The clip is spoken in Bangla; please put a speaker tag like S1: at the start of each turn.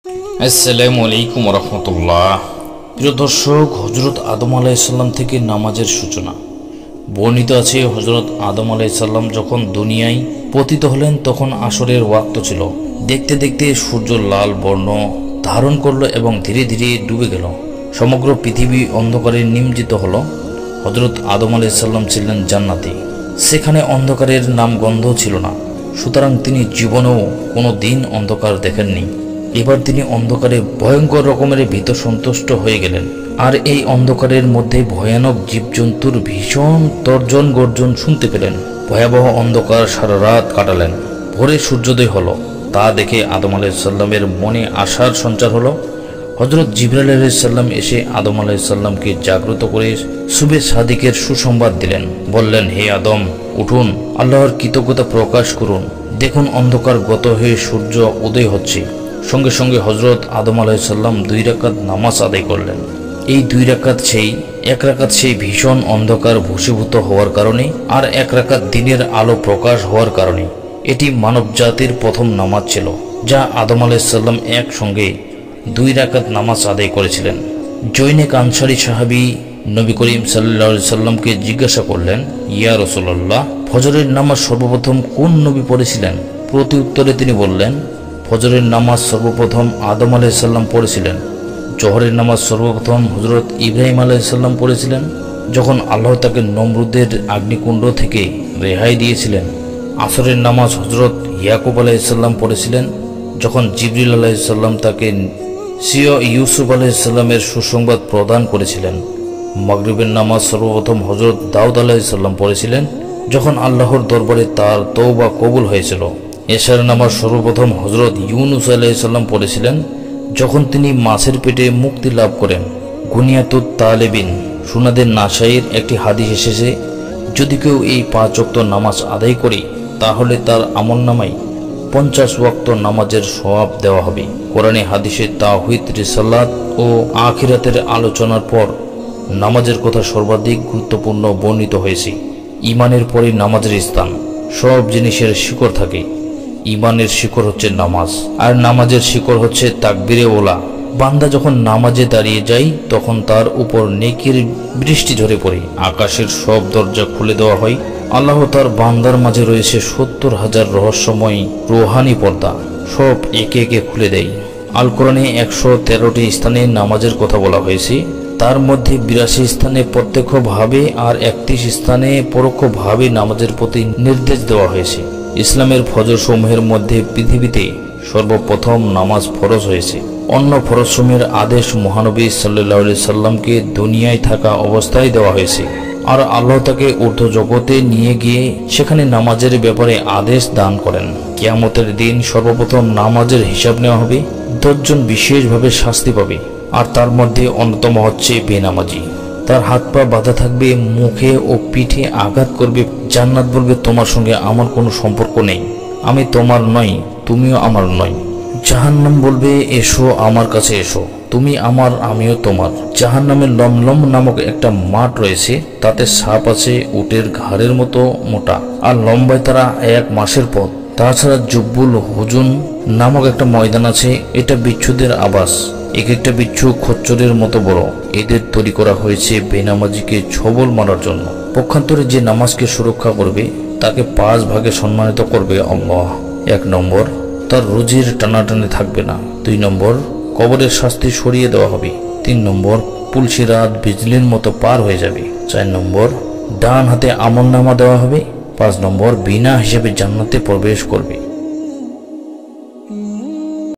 S1: আসসালামু আলাইকুম রহমতুল্লাহ। প্রিয় দর্শক, হজরত আদম আলাইসাল্লাম থেকে নামাজের সূচনা বর্ণিত আছে। হজরত আদম আলাইসাল্লাম যখন দুনিয়ায় পতিত হলেন তখন আসরের ওয়াক্ত ছিল। দেখতে দেখতে সূর্য লাল বর্ণ ধারণ করল এবং ধীরে ধীরে ডুবে গেল। সমগ্র পৃথিবী অন্ধকারে নিমজ্জিত হলো। হজরত আদম আলাইসাল্লাম ছিলেন জান্নাতি, সেখানে অন্ধকারের নামগন্ধ ছিল না, সুতরাং তিনি জীবনেও কোনো দিন অন্ধকার দেখেননি। এবার তিনি অন্ধকারে ভয়ঙ্কর রকমের ভীত সন্তুষ্ট হয়ে গেলেন। আর এই অন্ধকারের মধ্যে ভয়ানক জীবজন্তুর ভীষণ তর্জন গর্জন শুনতে পেলেন। ভয়াবহ অন্ধকার সারা রাত কাটালেন। ভোরে সূর্যোদয় হলো, তা দেখে আদম আলাইসাল্লামের মনে আশার সঞ্চার হলো। হজরত জিবরাইল আলাইসাল্লাম এসে আদম আলাইসাল্লামকে জাগ্রত করে শুভে সাদিকের সুসংবাদ দিলেন। বললেন, হে আদম, উঠুন, আল্লাহর কৃতজ্ঞতা প্রকাশ করুন। দেখুন, অন্ধকার গত হয়ে সূর্য উদয় হচ্ছে। সঙ্গে সঙ্গে হজরত আদম আলাইসাল্লাম 2 রাকাত নামাজ আদায় করলেন। এই 2 রাকাত এক রাকাত সেই ভীষণ অন্ধকার ভূষীভূত হওয়ার কারণে, আর 1 রাকাত দিনের আলো প্রকাশ হওয়ার কারণে। এটি মানব জাতির প্রথম নামাজ ছিল, যা আদম আলাইসাল্লাম একসঙ্গে 2 রাকাত নামাজ আদায় করেছিলেন। জৈনেক আনসারী সাহাবী নবী করিম সাল্লাল্লাহু আলাইহি সাল্লামকে জিজ্ঞাসা করলেন, ইয়া রাসূলুল্লাহ, ফজরের নামাজ সর্বপ্রথম কোন নবী পড়েছিলেন? প্রতি উত্তরে তিনি বললেন, ফজরের নামাজ সর্বপ্রথম আদম আলাইসাল্লাম পড়েছিলেন। জোহরের নামাজ সর্বপ্রথম হজরত ইব্রাহিম আলাইসাল্লাম পড়েছিলেন, যখন আল্লাহ তাকে নমরুদের আগ্নিকুণ্ড থেকে রেহাই দিয়েছিলেন। আসরের নামাজ হজরত ইয়াকুব আলাইসাল্লাম পড়েছিলেন, যখন জিবরিল আলাইসাল্লাম তাকে সিও ইউসুফ আলাইসাল্লামের সুসংবাদ প্রদান করেছিলেন। মাগরিবের নামাজ সর্বপ্রথম হজরত দাউদ আলাইসাল্লাম পড়েছিলেন, যখন আল্লাহর দরবারে তার তওবা কবুল হয়েছিল। এশার নামাজ সর্বপ্রথম হজরত ইউনুস আলাইসাল্লাম পড়েছিলেন, যখন তিনি মাছের পেটে মুক্তি লাভ করেন। গুনিয়াতুত তালেবিন সুনাদের নাসাইয়ের একটি হাদিস এসেছে, যদি কেউ এই 5 ওয়াক্ত নামাজ আদায় করে, তাহলে তার আমলনামায় 50 ওয়াক্ত নামাজের সওয়াব দেওয়া হবে। কোরআনে হাদিসে তাওহীদ, রিসালাত ও আখিরাতের আলোচনার পর নামাজের কথা সর্বাধিক গুরুত্বপূর্ণ বর্ণিত হয়েছে। ইমানের পরে নামাজের স্থান। সব জিনিসের শিকড় থাকে। ইমানের শিকড় হচ্ছে নামাজ, আর নামাজের শিকড় হচ্ছে তাকবীরে ওলা। বান্দা যখন নামাজে দাঁড়িয়ে যায়, তখন তার উপর নেকির বৃষ্টি ঝরে পড়ে। আকাশের সব দরজা খুলে দেওয়া হয়। আল্লাহ তার বান্দার মাঝে রয়েছে 70,000 রহস্যময় রুহানি পর্দা, সব একে একে খুলে দেয়। আল কোরআনে 113টি স্থানে নামাজের কথা বলা হয়েছে। তার মধ্যে 82 স্থানে প্রত্যক্ষভাবে আর 31 স্থানে পরোক্ষভাবে নামাজের প্রতি নির্দেশ দেওয়া হয়েছে। ইসলামের ফজর সমূহের মধ্যে পৃথিবীতে সর্বপ্রথম নামাজ ফরজ হয়েছে। অন্য ফরজ সমূহের আদেশ মহানবী সাল্লাল্লাহু আলাইহি সাল্লামকে দুনিয়ায় থাকা অবস্থায় দেওয়া হয়েছে, আর আল্লাহ তাকে ঊর্ধ্ব জগতে নিয়ে গিয়ে সেখানে নামাজের ব্যাপারে আদেশ দান করেন। কিয়ামতের দিন সর্বপ্রথম নামাজের হিসাব নেওয়া হবে। 10 জন বিশেষভাবে শাস্তি পাবে, আর তার মধ্যে অন্যতম হচ্ছে বেনামাজি। তার হাত পা বাঁধা থাকবে, মুখে ও পিঠে আঘাত করবে। জান্নাত বলবে, তোমার সঙ্গে আমার কোনো সম্পর্ক নেই, আমি তোমার নই, তুমিও আমার নই। জাহান্নাম বলবে, এসো আমার কাছে এসো, তুমি আমার, আমিও তোমার। জাহান্নামের লমলম নামক একটা মাঠ রয়েছে, তাতে সাপ আছে উটের ঘাড়ের মতো মোটা, আর লম্বায় তারা 1 মাসের পথ। তাছাড়া জুব্বুল হুজুন নামক একটা ময়দান আছে, এটা বিচ্ছুদের আবাস। এক একটা বিচ্ছু খচ্চরের মতো বড়। এদের তৈরি করা হয়েছে বেনামাজিকে ছবল মারার জন্য। পক্ষান্তরে যে নামাজকে সুরক্ষা করবে, তাকে 5 ভাগে সম্মানিত করবে আল্লাহ। 1 নম্বর, তার রুজির টানাটানি থাকবে না। 2 নম্বর, কবরের শাস্তি সরিয়ে দেওয়া হবে। 3 নম্বর, পুলসি রাত বিজলির মতো পার হয়ে যাবে। 4 নম্বর, ডান হাতে আমলনামা দেওয়া হবে। 5 নম্বর, বিনা হিসেবে জান্নাতে প্রবেশ করবে।